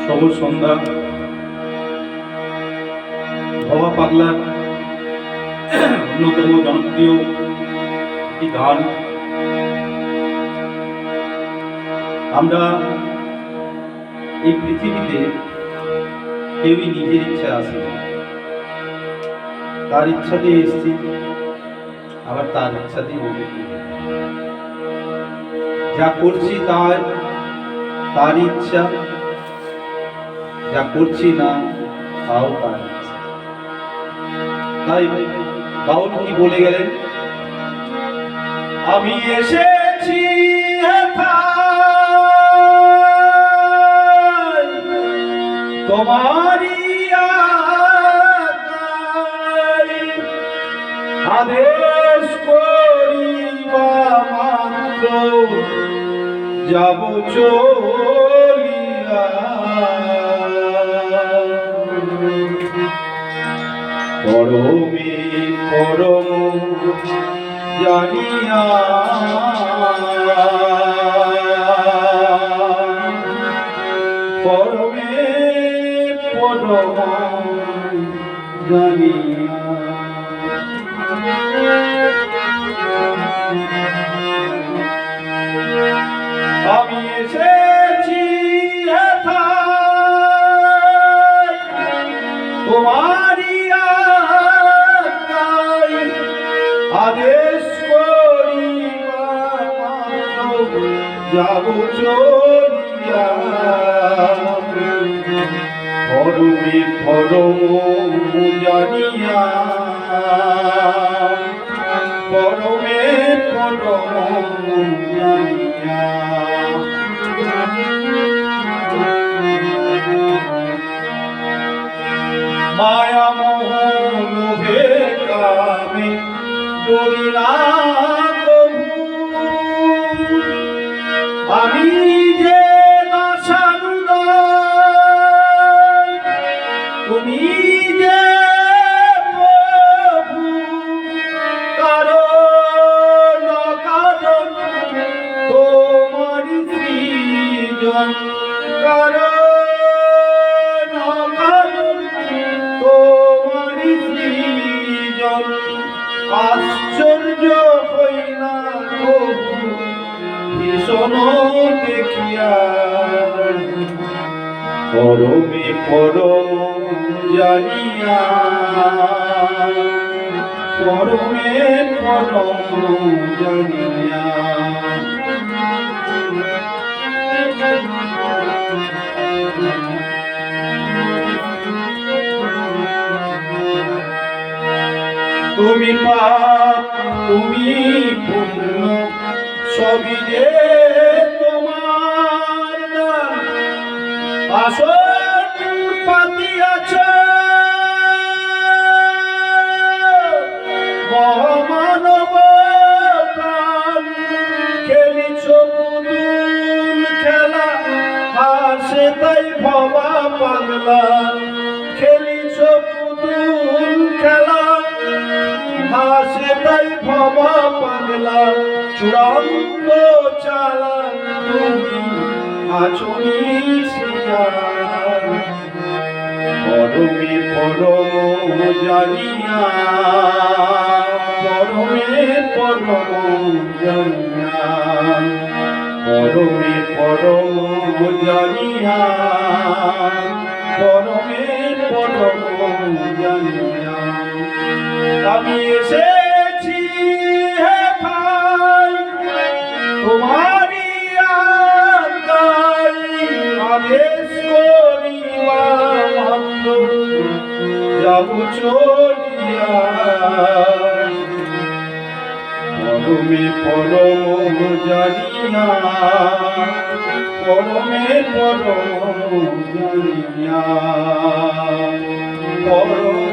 শুভ সন্ধ্যা। ভবা পাগলার অন্যতম জনপ্রিয় একটি গান। আমরা এই পৃথিবীতে কেউই নিজের ইচ্ছা আসে না, তার ইচ্ছাতেই এসেছি, আবার তার ইচ্ছাতেই বলছি। যা করছি তার ইচ্ছা, যা করছি না তাও তার ইচ্ছা। তাই বাউল কি বলে গেলেন, আমি এসেছি তোমারই আদেশ করিবা মাত্র যাব চলিয়া, পরমে পরম জানিয়া, পরমে পরম জানিয়া। আমি এসেছি তোমারই আদেশ করিবা মাত্র যাব চলিয়া, পরমে পরম জানিয়া, পরমে পরম জানিয়া। মায়া মোহ লোভে কামে ডরি না কভু, আমি যে দাসানুদাস, তুমি যে প্রভু, কারণ কারণ তোমারি সৃজন, কারণ কারণ তোমারি সৃজন। আশ্চর্য হইলা প্রভু ভীষণ দেখিয়া, পরমে পরম জানিয়া, পরমে পরম জানিয়া। তুমি পাপ তুমি পুণ্য সবই যে তোমার দান, আসন পাতিয়াছ মহামানব প্রাণ, খেলিছ পুতুল খেলা, হাসে তাই ভবা পাগলা, খেলিছ পুতুল খেলা, হাসে তাই ভবা পাগলা, চূড়ান্ত চালা তুমি আছো মিশিয়া, পরমে পরম জানিয়া, পরমে পরম জানিয়া, পরমে পরম জানিয়া, পরমে পরম জানিয়া। আমি এসেছি হে ভাই তোমারই আদেশ করিবা মাত্র যাব চলিয়া, পরমে পরম জানিয়া, পরমে পরম জানিয়া, পরম